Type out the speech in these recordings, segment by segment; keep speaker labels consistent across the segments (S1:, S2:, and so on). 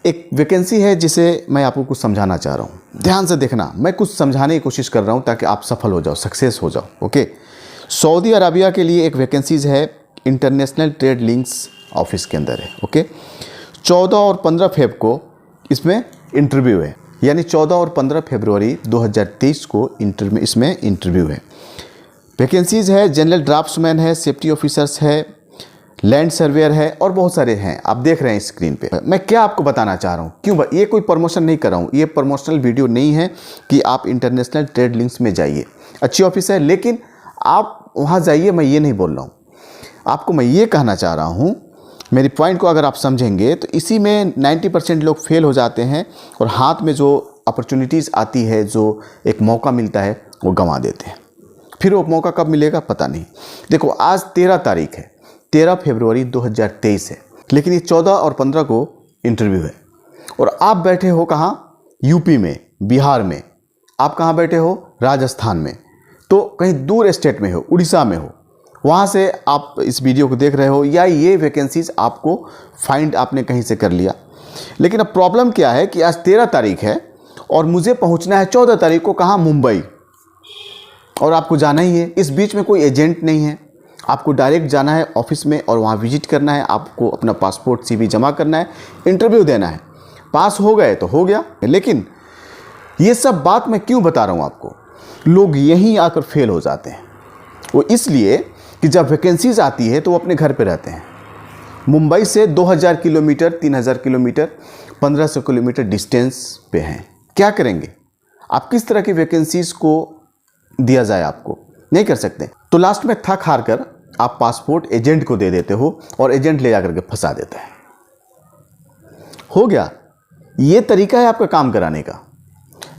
S1: एक वैकेंसी है जिसे मैं आपको कुछ समझाना चाह रहा हूँ। ध्यान से देखना, मैं कुछ समझाने की कोशिश कर रहा हूँ ताकि आप सफल हो जाओ, सक्सेस हो जाओ। ओके, सऊदी अरबिया के लिए एक वैकेंसीज है, इंटरनेशनल ट्रेड लिंक्स ऑफिस के अंदर है। ओके, 14 और 15 फेब को इसमें इंटरव्यू है, यानी 14 और 15 फरवरी 2023 को इसमें इंटरव्यू है। वैकेंसीज है, जनरल ड्राफ्ट्समैन है, सेफ्टी ऑफिसर्स है, लैंड सर्वेयर है और बहुत सारे हैं। आप देख रहे हैं स्क्रीन पे। मैं क्या आपको बताना चाह रहा हूँ, क्यों ये कोई प्रमोशन नहीं कर रहा हूँ, ये प्रमोशनल वीडियो नहीं है कि आप इंटरनेशनल ट्रेड लिंक्स में जाइए। अच्छी ऑफिस है, लेकिन आप वहाँ जाइए, मैं ये नहीं बोल रहा हूँ। आपको मैं ये कहना चाह रहा हूँ, मेरी पॉइंट को अगर आप समझेंगे तो इसी में 90% लोग फेल हो जाते हैं और हाथ में जो अपॉर्चुनिटीज़ आती है, जो एक मौका मिलता है, वो गंवा देते हैं। फिर वो मौका कब मिलेगा पता नहीं। देखो, आज 13 तारीख है, 13 फरवरी 2023 है, लेकिन ये 14 और 15 को इंटरव्यू है और आप बैठे हो कहाँ? यूपी में, बिहार में। आप कहाँ बैठे हो? राजस्थान में। तो कहीं दूर स्टेट में हो, उड़ीसा में हो, वहाँ से आप इस वीडियो को देख रहे हो, या ये वैकेंसीज आपको फाइंड आपने कहीं से कर लिया। लेकिन अब प्रॉब्लम क्या है कि आज 13 तारीख है और मुझे पहुँचना है 14 तारीख को कहाँ? मुंबई। और आपको जाना ही है। इस बीच में कोई एजेंट नहीं है, आपको डायरेक्ट जाना है ऑफिस में और वहाँ विजिट करना है। आपको अपना पासपोर्ट CV जमा करना है, इंटरव्यू देना है। पास हो गए तो हो गया। लेकिन ये सब बात मैं क्यों बता रहा हूँ आपको? लोग यहीं आकर फेल हो जाते हैं। वो इसलिए कि जब वैकेंसीज आती है तो वो अपने घर पे रहते हैं। मुंबई से 2000 किलोमीटर, 3000 किलोमीटर, 1500 किलोमीटर डिस्टेंस पे हैं। क्या करेंगे? आप किस तरह की वैकेंसीज को दिया जाए? आपको नहीं कर सकते। तो लास्ट में थक हार कर आप पासपोर्ट एजेंट को दे देते हो और एजेंट ले जाकर के फंसा देता है। हो गया। ये तरीका है आपका काम कराने का।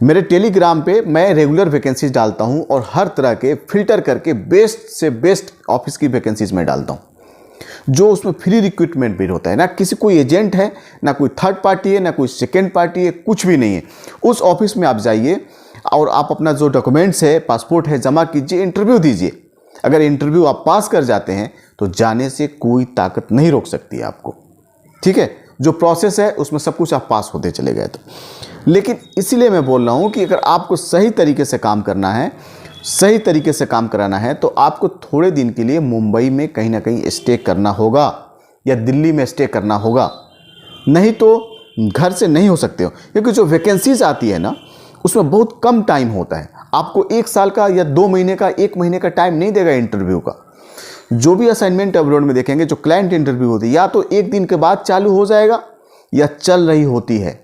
S1: मेरे टेलीग्राम पे मैं रेगुलर वैकेंसीज डालता हूं और हर तरह के फिल्टर करके बेस्ट से बेस्ट ऑफिस की वैकेंसीज में डालता हूं, जो उसमें फ्री रिक्रूटमेंट भी होता है। ना किसी कोई एजेंट है, ना कोई थर्ड पार्टी है, ना कोई सेकेंड पार्टी है, कुछ भी नहीं है। उस ऑफिस में आप जाइए और आप अपना जो डॉक्यूमेंट्स है, पासपोर्ट है, जमा कीजिए, इंटरव्यू दीजिए। अगर इंटरव्यू आप पास कर जाते हैं तो जाने से कोई ताकत नहीं रोक सकती है आपको। ठीक है, जो प्रोसेस है उसमें सब कुछ आप पास होते चले गए तो। लेकिन इसीलिए मैं बोल रहा हूँ कि अगर आपको सही तरीके से काम करना है, सही तरीके से काम कराना है, तो आपको थोड़े दिन के लिए मुंबई में कहीं ना कहीं स्टे करना होगा या दिल्ली में स्टे करना होगा। नहीं तो घर से नहीं हो सकते हो, क्योंकि जो वैकेंसीज आती है ना, उसमें बहुत कम टाइम होता है। आपको 1 साल का या 2 महीने का, 1 महीने का टाइम नहीं देगा इंटरव्यू का। जो भी असाइनमेंट अब्रॉड में देखेंगे, जो क्लाइंट इंटरव्यू होती है, या तो 1 दिन के बाद चालू हो जाएगा या चल रही होती है।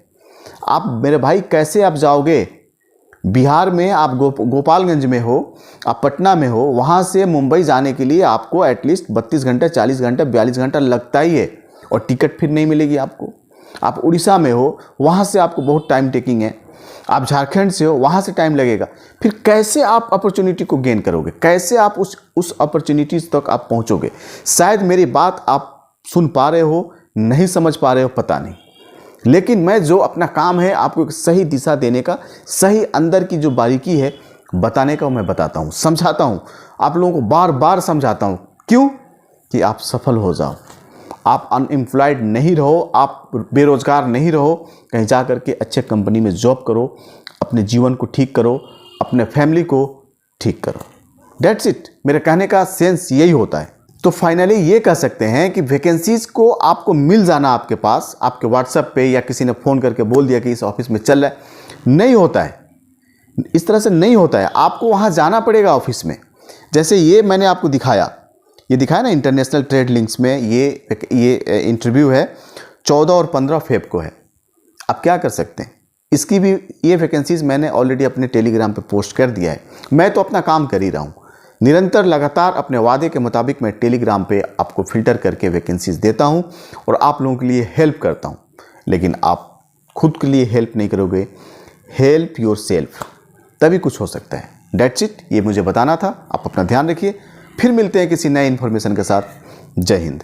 S1: आप मेरे भाई कैसे आप जाओगे? बिहार में आप गोपालगंज में हो, आप पटना में हो, वहाँ से मुंबई जाने के लिए आपको एटलीस्ट 32 घंटा, 40 घंटा, 42 घंटा लगता ही है और टिकट फिर नहीं मिलेगी आपको। आप उड़ीसा में हो, वहाँ से आपको बहुत टाइम टेकिंग है। आप झारखंड से हो, वहाँ से टाइम लगेगा। फिर कैसे आप अपॉर्चुनिटी को गेन करोगे? कैसे आप उस अपॉर्चुनिटीज़ तक आप पहुँचोगे? शायद मेरी बात आप सुन पा रहे हो, नहीं समझ पा रहे हो, पता नहीं। लेकिन मैं जो अपना काम है आपको एक सही दिशा देने का, सही अंदर की जो बारीकी है बताने का, मैं बताता हूँ, समझाता हूँ। आप लोगों को बार बार समझाता हूँ। क्यों? कि आप सफल हो जाओ, आप अनएम्प्लॉयड नहीं रहो, आप बेरोजगार नहीं रहो। कहीं जा कर के अच्छे कंपनी में जॉब करो, अपने जीवन को ठीक करो, अपने फैमिली को ठीक करो। That's it. मेरे कहने का सेंस यही होता है। तो फाइनली ये कह सकते हैं कि वैकेंसीज को आपको मिल जाना आपके पास, आपके व्हाट्सएप पे या किसी ने फ़ोन करके बोल दिया कि इस ऑफिस में चल रहा है, नहीं होता है। इस तरह से नहीं होता है। आपको वहाँ जाना पड़ेगा ऑफिस में। जैसे ये मैंने आपको दिखाया, ये दिखाया ना इंटरनेशनल ट्रेड लिंक्स में, ये इंटरव्यू है 14 और 15 फेब को है। आप क्या कर सकते हैं? इसकी भी ये वैकेंसीज मैंने ऑलरेडी अपने टेलीग्राम पे पोस्ट कर दिया है। मैं तो अपना काम कर ही रहा हूँ, निरंतर लगातार अपने वादे के मुताबिक मैं टेलीग्राम पे आपको फिल्टर करके वैकेंसीज देता हूँ और आप लोगों के लिए हेल्प करता हूँ। लेकिन आप खुद के लिए हेल्प नहीं करोगे, हेल्प योर सेल्फ, तभी कुछ हो सकता है। That's it. ये मुझे बताना था। आप अपना ध्यान रखिए। फिर मिलते हैं किसी नए इन्फॉर्मेशन के साथ। जय हिंद।